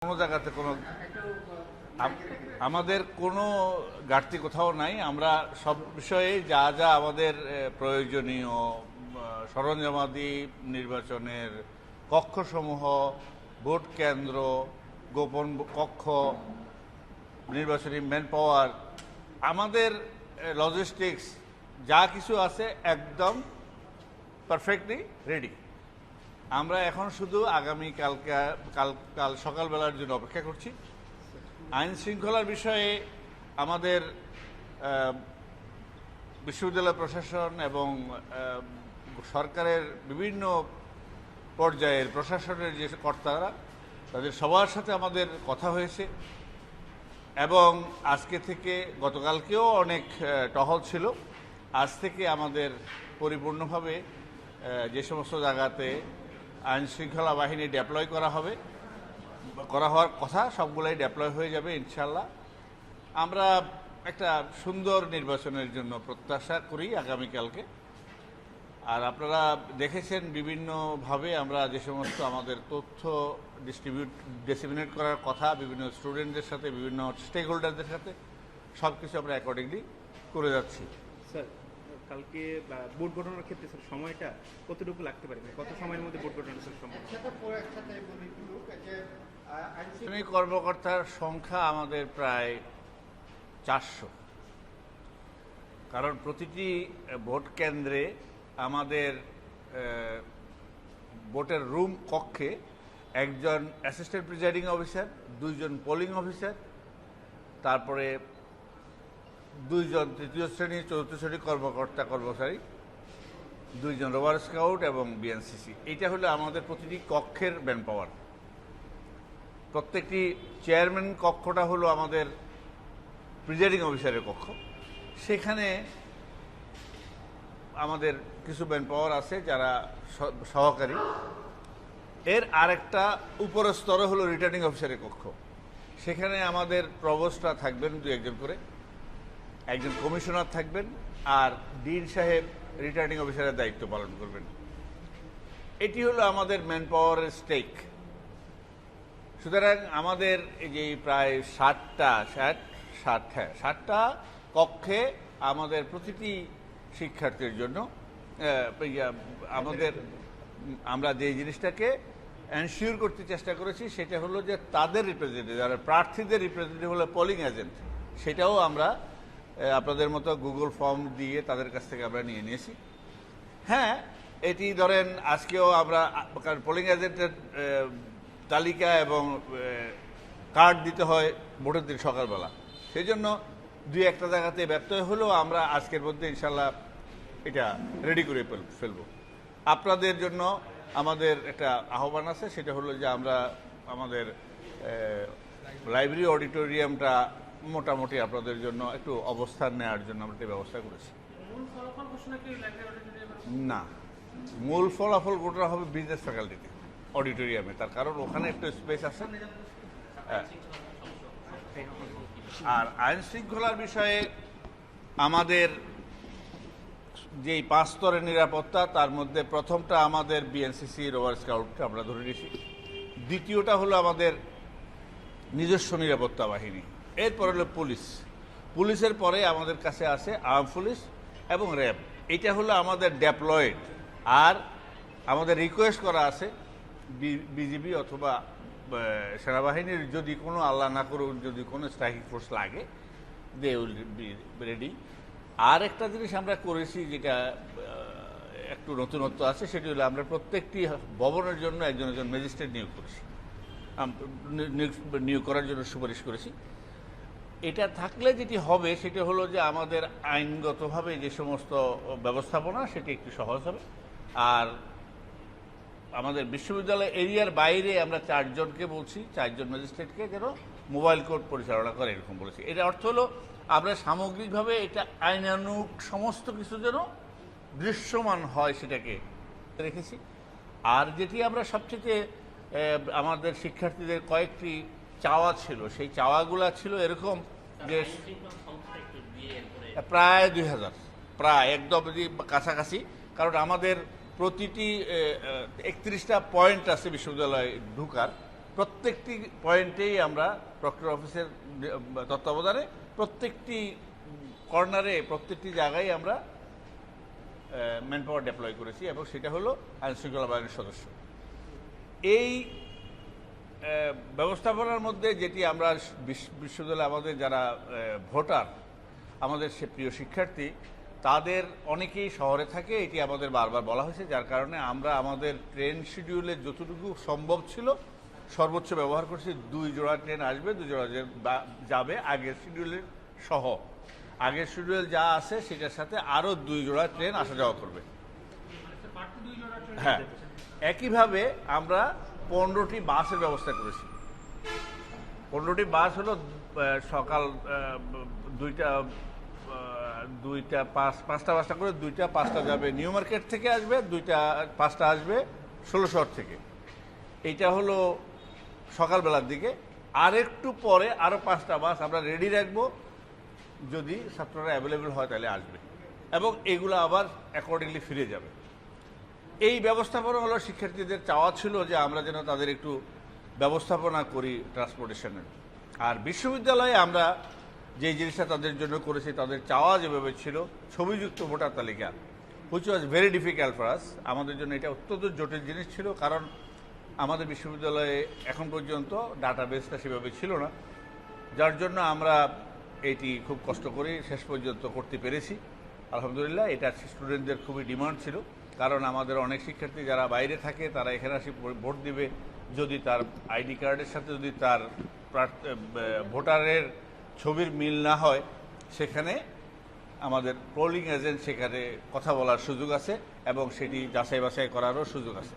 কোনো জায়গাতে কোনো আমাদের কোনো ঘাটতি কোথাও নাই। আমরা সব বিষয়ে যা যা আমাদের প্রয়োজনীয় সরঞ্জামাদি, নির্বাচনের কক্ষসমূহ, ভোট কেন্দ্র, গোপন কক্ষ, নির্বাচনী ম্যান পাওয়ার, আমাদের লজিস্টিক্স যা কিছু আছে একদম পারফেক্টলি রেডি। আমরা এখন শুধু আগামী কাল সকালবেলার জন্য অপেক্ষা করছি। আইন শৃঙ্খলার বিষয়ে আমাদের বিশ্ববিদ্যালয় প্রশাসন এবং সরকারের বিভিন্ন পর্যায়ের প্রশাসনের যে কর্তারা, তাদের সবার সাথে আমাদের কথা হয়েছে এবং আজকে থেকে, গতকালকেও অনেক টহল ছিল, আজ থেকে আমাদের পরিপূর্ণভাবে যে সমস্ত জায়গাতে আইন শৃঙ্খলা বাহিনী ডেপ্লয় করা হওয়ার কথা সবগুলাই ডেপ্লয় হয়ে যাবে ইনশাল্লাহ। আমরা একটা সুন্দর নির্বাচনের জন্য প্রত্যাশা করি আগামীকালকে। আর আপনারা দেখেছেন বিভিন্নভাবে আমরা যে সমস্ত আমাদের তথ্য ডিসিমিনেট করার কথা বিভিন্ন স্টুডেন্টদের সাথে, বিভিন্ন স্টেক হোল্ডারদের সাথে, সব কিছু আমরা অ্যাকর্ডিংলি করে যাচ্ছি। স্যার, কালকে ভোট গণনার ক্ষেত্রে স্যার সময়টা কতটুকু লাগতে পারে, কত সময়ের মধ্যে ভোট গণনা সম্ভব? কর্মকর্তার সংখ্যা আমাদের প্রায় 400, কারণ প্রতিটি ভোট কেন্দ্রে আমাদের ভোটের রুম কক্ষে একজন অ্যাসিস্ট্যান্ট প্রিজাইডিং অফিসার, 2 জন পোলিং অফিসার, তারপরে 2 জন তৃতীয় শ্রেণী, চতুর্থ শ্রেণী কর্মচারী, 2 জন রোভার স্কাউট এবং বিএনসিসি। এইটা হলো আমাদের প্রতিটি কক্ষের ম্যান পাওয়ার। প্রত্যেকটি চেয়ারম্যান কক্ষটা হলো আমাদের প্রিজাইডিং অফিসারের কক্ষ। সেখানে আমাদের কিছু ম্যান পাওয়ার আছে যারা সহকারী। এর আরেকটা উপরের স্তরে হলো রিটার্নিং অফিসারের কক্ষ। সেখানে আমাদের প্রভোস্টরা থাকবেন 2-1 জন করে, একজন কমিশনার থাকবেন, আর ডিন সাহেব রিটার্নিং অফিসারের দায়িত্ব পালন করবেন। এটি হলো আমাদের ম্যান পাওয়ারের স্টেক। সুতরাং আমাদের এই যে প্রায় 60টা কক্ষে আমাদের প্রতিটি শিক্ষার্থীর জন্য আমরা যে জিনিসটাকে এনশিওর করতে চেষ্টা করেছি সেটা হলো যে তাদের রিপ্রেজেন্টেটিভ, যারা প্রার্থীদের রিপ্রেজেন্টেটিভ হলো পোলিং এজেন্ট, সেটাও আমরা আপনাদের মতো গুগল ফর্ম দিয়ে তাদের কাছ থেকে আমরা নিয়ে নিয়েছি। হ্যাঁ, এটি ধরেন আজকেও আমরা, কারণ পোলিং এজেন্টের তালিকা এবং কার্ড দিতে হয় ভোটের দিন সকালবেলা, সেই জন্য 2-1টা জায়গাতে ব্যত্যয় হলেও আমরা আজকের মধ্যে ইনশাল্লাহ এটা রেডি করে ফেলব। আপনাদের জন্য আমাদের একটা আহ্বান আছে, সেটা হলো যে আমরা আমাদের লাইব্রেরি অডিটোরিয়ামটা মোটামুটি আপনাদের জন্য একটু অবস্থান নেওয়ার জন্য আমরা ব্যবস্থা করেছি। না, মূল ফলাফল ঘোষণা হবে বিজনেস ফ্যাকাল্টিতে, অডিটোরিয়ামে। তার কারণ ওখানে একটু স্পেস আছে। আর আইন শৃঙ্খলার বিষয়ে আমাদের যেই 5 স্তরের নিরাপত্তা, তার মধ্যে প্রথমটা আমাদের বিএনসিসি রোভার স্কাউট আমরা ধরে নিয়েছি, দ্বিতীয়টা হলো আমাদের নিজস্ব নিরাপত্তা বাহিনী, এরপর হলো পুলিশের পরে আমাদের কাছে আছে আর্ম পুলিশ এবং র্যাব। এটা হলো আমাদের ডেপ্লয়েড। আর আমাদের রিকোয়েস্ট করা আছে বিজিবি অথবা সেনাবাহিনীর যদি কোনো, আল্লাহ না করুন, যদি কোনো স্ট্রাইকিং ফোর্স লাগে, দে উইল বি রেডি। আর একটা জিনিস আমরা করেছি যেটা একটু নতুনত্ব আছে, সেটি হলো আমরা প্রত্যেকটি ভবনের জন্য একজন ম্যাজিস্ট্রেট নিয়োগ করার জন্য সুপারিশ করেছি। এটা থাকলে যেটি হবে সেটা হলো যে আমাদের আইনগতভাবে যে সমস্ত ব্যবস্থাপনা সেটি একটু সহজ হবে। আর আমাদের বিশ্ববিদ্যালয় এরিয়ার বাইরে আমরা 4 জনকে বলছি, 4 জন ম্যাজিস্ট্রেটকে যেন মোবাইল কোর্ট পরিচালনা করে, এরকম বলেছি। এটা অর্থ হলো আমরা সামগ্রিকভাবে এটা আইনানুগ সমস্ত কিছু যেন দৃশ্যমান হয় সেটাকে রেখেছি। আর যেটি আমরা সবচেয়ে আমাদের শিক্ষার্থীদের কয়েকটি চাওয়া ছিল, সেই চাওয়াগুলা ছিল এরকম যে প্রায় 2000, প্রায় একদম কাছাকাছি। কারণ আমাদের প্রতিটি 31টা পয়েন্ট আছে বিশ্ববিদ্যালয়ে ঢুকার, প্রত্যেকটি পয়েন্টেই আমরা প্রক্টর অফিসের তত্ত্বাবধানে প্রত্যেকটি কর্নারে প্রত্যেকটি জায়গায় আমরা ম্যান পাওয়ার ডেপ্লয় করেছি এবং সেটা হলো আইনশৃঙ্খলা বাহিনীর সদস্য। এই ব্যবস্থাপনার মধ্যে যেটি আমরা বিশ্ববিদ্যালয়ে আমাদের যারা ভোটার, আমাদের সে প্রিয় শিক্ষার্থী, তাদের অনেকেই শহরে থাকে, এটি আমাদের বারবার বলা হয়েছে, যার কারণে আমরা আমাদের ট্রেন শিডিউলে যতটুকু সম্ভব ছিল সর্বোচ্চ ব্যবহার করছি। 2 জোড়া ট্রেন আসবে, 2 জোড়া যাবে আগের শিডিউলের সহ। আগের শিডিউল যা আছে সেটার সাথে আরও 2 জোড়া ট্রেন আসা যাওয়া করবে। হ্যাঁ, একইভাবে আমরা 15টি বাসের ব্যবস্থা করেছি। 15টি বাস হলো সকাল 5টা করে 5টা যাবে নিউ মার্কেট থেকে আসবে, 5টা আসবে 16 শহর থেকে। এইটা হলো সকালবেলার দিকে। আর একটু পরে আরও 5টা বাস আমরা রেডি রাখবো, যদি ছাত্ররা অ্যাভেলেবেল হয় তাহলে আসবে এবং এগুলো আবার অ্যাকর্ডিংলি ফিরে যাবে। এই ব্যবস্থাপনা হলো শিক্ষার্থীদের চাওয়া ছিল যে আমরা যেন তাদের একটু ব্যবস্থাপনা করি ট্রান্সপোর্টেশনের। আর বিশ্ববিদ্যালয়ে আমরা যে জিনিসটা তাদের জন্য করেছি, তাদের চাওয়া যেভাবে ছিল ছবিযুক্ত ভোটার তালিকা, which was very difficult for us. আমাদের জন্য এটা অত্যন্ত জটিল জিনিস ছিল, কারণ আমাদের বিশ্ববিদ্যালয়ে এখন পর্যন্ত ডাটাবেসটা সেভাবে ছিল না, যার জন্য আমরা এটি খুব কষ্ট করে শেষ পর্যন্ত করতে পেরেছি। আলহামদুলিল্লাহ, এটা স্টুডেন্টদের খুবই ডিমান্ড ছিল, কারণ আমাদের অনেক শিক্ষার্থী যারা বাইরে থাকে তারা এখানে আসি ভোট দিবে, যদি তার আইডি কার্ডের সাথে যদি তার ভোটারের ছবির মিল না হয়, সেখানে আমাদের পোলিং এজেন্ট সেখানে কথা বলার সুযোগ আছে এবং সেটি যাচাই বাছাই করারও সুযোগ আছে।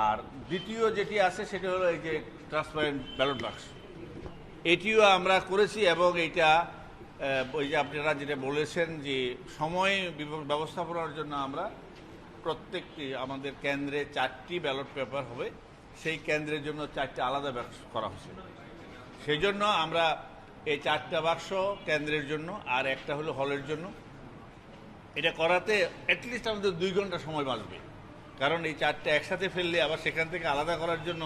আর দ্বিতীয় যেটি আছে সেটি হলো এই যে ট্রান্সপারেন্ট ব্যালট বাক্স, এটিও আমরা করেছি এবং এইটা ওই যে আপনারা যেটা বলেছেন যে সময় ব্যবস্থাপনার জন্য আমরা প্রত্যেকটি আমাদের কেন্দ্রে 4টি ব্যালট পেপার হবে, সেই কেন্দ্রের জন্য 4টা আলাদা বাক্স করা হয়েছে। সেই জন্য আমরা এই 4টা বাক্স কেন্দ্রের জন্য আর একটা হলো হলের জন্য, এটা করাতে অ্যাটলিস্ট আমাদের 2 ঘন্টা সময় বাঁচবে, কারণ এই 4টা একসাথে ফেললে আবার সেখান থেকে আলাদা করার জন্য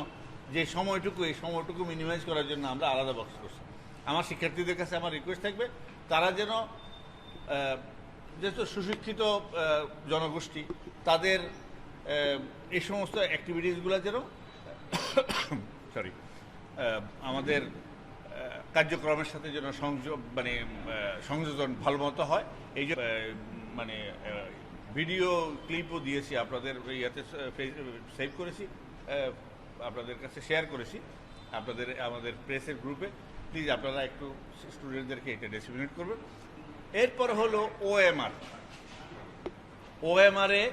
যে সময়টুকু, এই সময়টুকু মিনিমাইজ করার জন্য আমরা আলাদা বক্স করছি। আমার শিক্ষার্থীদের কাছে আমার রিকোয়েস্ট থাকবে, তারা যেন যেহেতু সুশিক্ষিত জনগোষ্ঠী, তাদের এই সমস্ত অ্যাক্টিভিটিসগুলো যেন আমাদের কার্যক্রমের সাথে যেন সংযোজন ভালো মতো হয়। এই যে ভিডিও ক্লিপও দিয়েছি আপনাদের ইয়াতে, সেভ করেছি, আপনাদের কাছে শেয়ার করেছি আমাদের প্রেসের গ্রুপে। প্লিজ আপনারা একটু স্টুডেন্টদেরকে এটা ডিসিমিনেট করবেন। এরপর হলো ওএমআরে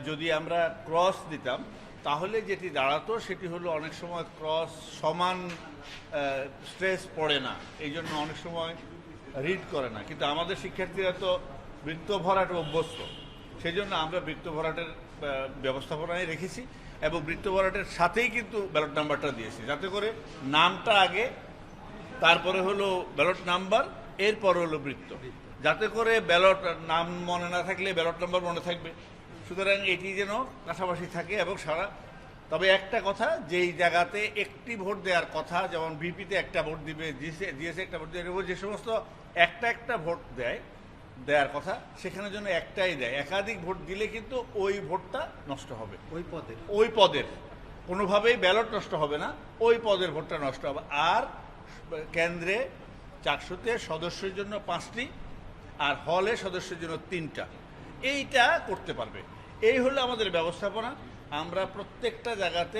যদি আমরা ক্রস দিতাম তাহলে যেটি দাঁড়াতো সেটি হলো অনেক সময় ক্রস সমান স্ট্রেস পড়ে না, এই জন্য অনেক সময় রিড করে না। কিন্তু আমাদের শিক্ষার্থীরা তো বৃত্ত ভরাট অভ্যস্ত, সেই জন্য আমরা বৃত্ত ভরাটের ব্যবস্থাপনায় রেখেছি এবং বৃত্ত ভরাটের সাথেই কিন্তু ব্যালট নাম্বারটা দিয়েছি, যাতে করে নামটা আগে, তারপরে হলো ব্যালট নাম্বার, এরপর হলো বৃত্ত, যাতে করে ব্যালট নাম মনে না থাকলে ব্যালট নাম্বার মনে থাকবে। সুতরাং এটি যেন পাশাপাশি থাকে এবং তবে একটা কথা, যেই জায়গাতে একটি ভোট দেওয়ার কথা, যেমন ভিপিতে একটা ভোট দিবে, জিএসে একটা ভোট দেবে, যে সমস্ত একটা ভোট দেওয়ার কথা সেখানে যেন একটাই দেয়। একাধিক ভোট দিলে কিন্তু ওই ভোটটা নষ্ট হবে, ওই পদের কোনোভাবেই ব্যালট নষ্ট হবে না, ওই পদের ভোটটা নষ্ট হবে। আর কেন্দ্রে 400-তে সদস্যের জন্য 5টি আর হলে সদস্যের জন্য 3টা, এইটা করতে পারবে। এই হলো আমাদের ব্যবস্থাপনা। আমরা প্রত্যেকটা জায়গাতে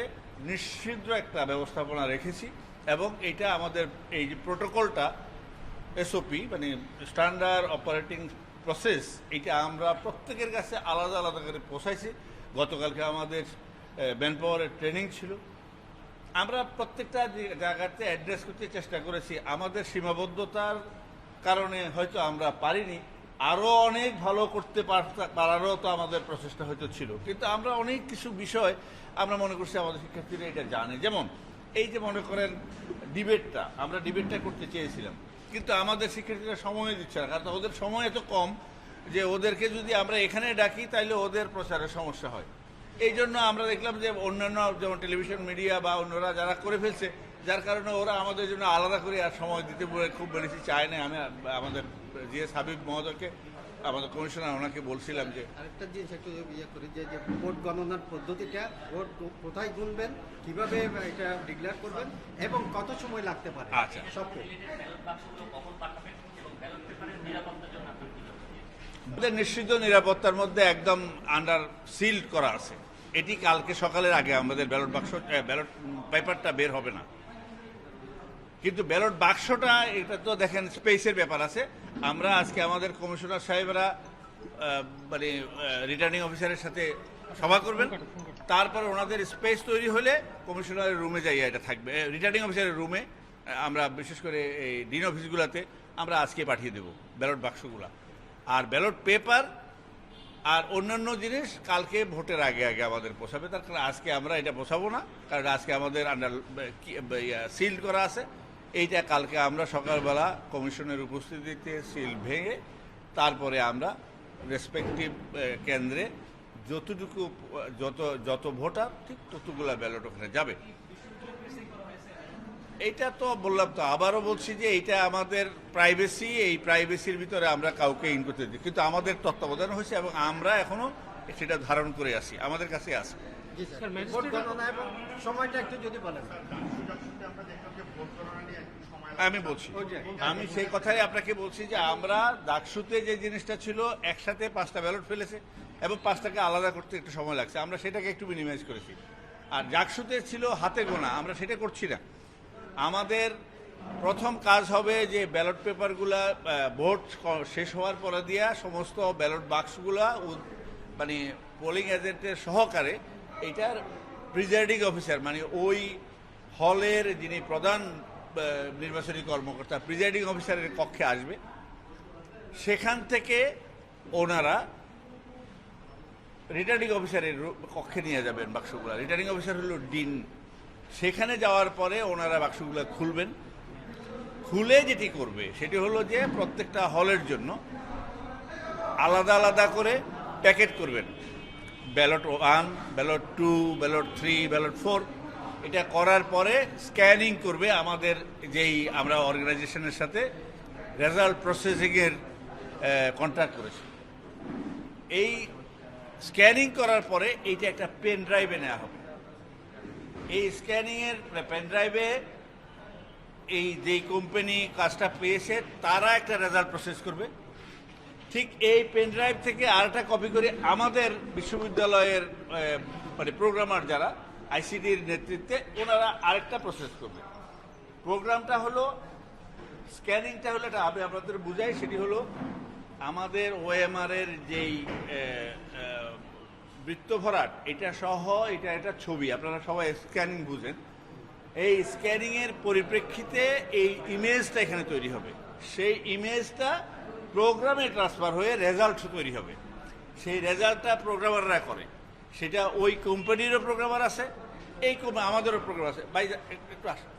নিশ্চিদ্র একটা ব্যবস্থাপনা রেখেছি এবং এটা আমাদের এই যে প্রোটোকলটা, এসওপি স্ট্যান্ডার্ড অপারেটিং প্রসেস, এটা আমরা প্রত্যেকের কাছে আলাদা আলাদা করে পৌঁছাইছি। গতকালকে আমাদের ম্যান পাওয়ারের ট্রেনিং ছিল। আমরা প্রত্যেকটা জায়গাতে অ্যাড্রেস করতে চেষ্টা করেছি। আমাদের সীমাবদ্ধতার কারণে হয়তো আমরা পারিনি, আরও অনেক ভালো করতে পারারও তো আমাদের প্রচেষ্টা হয়তো ছিল, কিন্তু আমরা অনেক কিছু বিষয় আমরা মনে করছি আমাদের শিক্ষার্থীরা এটা জানে। যেমন এই যে মনে করেন আমরা ডিবেটটা করতে চেয়েছিলাম, কিন্তু আমাদের শিক্ষার্থীরা সময় দিচ্ছে না, কারণ ওদের সময় এত কম যে ওদেরকে যদি আমরা এখানে ডাকি তাহলে ওদের প্রচারের সমস্যা হয়। এই জন্য আমরা দেখলাম যে অন্যান্য যেমন টেলিভিশন মিডিয়া বা অন্যরা যারা করে ফেলছে, যার কারণে ওরা আমাদের জন্য আলাদা করে আর সময় দিতে খুব বেশি চায় না। আমি আমাদের জিএস হাবিব মহোদয়কে, আমাদের কমিশনার, ওনাকে বলছিলাম যে আরেকটা জিনিস একটু ইয়ে করি যে ভোট গণনার পদ্ধতিটা, ভোট কোথায় গুনবেন, কিভাবে এটা ডিক্লেয়ার করবেন এবং কত সময় লাগতে পারে, আচ্ছা। সব আমাদের নিশ্চিত নিরাপত্তার মধ্যে একদম আন্ডার সিল্ড করা আছে। এটি কালকে সকালের আগে আমাদের ব্যালট পেপারটা বের হবে না। কিন্তু ব্যালট বাক্সটা, এটা তো দেখেন স্পেসের ব্যাপার আছে। আমরা আজকে আমাদের কমিশনার সাহেবরা মানে রিটার্নিং অফিসারের সাথে সভা করবেন, তারপর ওনাদের স্পেস তৈরি হলে কমিশনারের রুমে যাইয়া এটা থাকবে, রিটার্নিং অফিসারের রুমে। আমরা বিশেষ করে এই ডিন অফিসগুলোতে আমরা আজকে পাঠিয়ে দেব ব্যালট বাক্সগুলা, আর ব্যালট পেপার আর অন্যান্য জিনিস কালকে ভোটের আগে আগে আমাদের পোষাবে। তার কারণ আজকে আমরা এটা পোষাবো না, কারণ আজকে আমাদের আন্ডার সিল করা আছে। এইটা কালকে আমরা সকালবেলা কমিশনের উপস্থিতিতে সিল ভেঙে তারপরে আমরা রেসপেক্টিভ কেন্দ্রে যতটুকু যত ভোটার ঠিক ততগুলা ব্যালট ওখানে যাবে। এইটা তো বললাম, তো আবারও বলছি যে এইটা আমাদের প্রাইভেসি, এই প্রাইভেসির ভিতরে আমরা কাউকে ইন করতে দিই, কিন্তু আমাদের তত্ত্বাবধান হয়েছে এবং আমরা এখনো সেটা ধারণ করে আসি, আমাদের কাছে আছে। জি স্যার, ভোট গণনা এবং সময়টা একটু যদি বলেন। আমি বলছি, আমি সেই কথাই আপনাকে বলছি যে আমরা ডাকসুতে যে জিনিসটা ছিল একসাথে 5টা ব্যালট ফেলেছে এবং 5টাকে আলাদা করতে একটু সময় লাগছে, আমরা সেটাকে একটু মিনিমাইজ করেছি। আর ডাকসুতে ছিল হাতে গোনা, আমরা সেটা করছি না। আমাদের প্রথম কাজ হবে যে ব্যালট পেপারগুলা ভোট শেষ হওয়ার পরে দিয়া সমস্ত ব্যালট বাক্সগুলা মানে পোলিং এজেন্টের সহকারে এইটার প্রিজাইডিং অফিসার, মানে ওই হলের যিনি প্রধান নির্বাচনী কর্মকর্তা, প্রিজাইডিং অফিসারের কক্ষে আসবে। সেখান থেকে ওনারা রিটার্নিং অফিসারের কক্ষে নিয়ে যাবেন বাক্সগুলা। রিটার্নিং অফিসার হলো ডিন। সেখানে যাওয়ার পরে ওনারা বাক্সগুলো খুলবেন। খুলে যেটি করবে সেটি হলো যে প্রত্যেকটা হলের জন্য আলাদা আলাদা করে প্যাকেট করবেন, ব্যালট 1, ব্যালট 2, ব্যালট 3, ব্যালট 4। এটা করার পরে স্ক্যানিং করবে আমাদের যেই আমরা অর্গানাইজেশনের সাথে রেজাল্ট প্রসেসিংয়ের কন্ট্রাক্ট করেছি। এই স্ক্যানিং করার পরে এইটা একটা পেন ড্রাইভে নেওয়া হবে। এই স্ক্যানিংয়ের পেন ড্রাইভে এই যেই কোম্পানি কাজটা পেয়েছে তারা একটা রেজাল্ট প্রসেস করবে। ঠিক এই পেন ড্রাইভ থেকে আরেকটা কপি করে আমাদের বিশ্ববিদ্যালয়ের মানে প্রোগ্রামার যারা আইসিডির নেতৃত্বে ওনারা আরেকটা প্রসেস করবে। প্রোগ্রামটা হলো, স্ক্যানিংটা হলো, এটা আমি আপনাদের বুঝাই, সেটি হলো আমাদের ওএমআর এর যেই বৃত্ত ভরাট এটা সহ এটা একটা ছবি, আপনারা সবাই স্ক্যানিং বুঝেন। এই স্ক্যানিংয়ের পরিপ্রেক্ষিতে এই ইমেজটা এখানে তৈরি হবে। সেই ইমেজটা প্রোগ্রামে ট্রান্সফার হয়ে রেজাল্ট তৈরি হবে। সেই রেজাল্টটা প্রোগ্রামাররা করে, সেটা ওই কোম্পানিরও প্রোগ্রামার আছে, এই আমাদেরও প্রোগ্রাম আছে। ভাই একটু আসুন।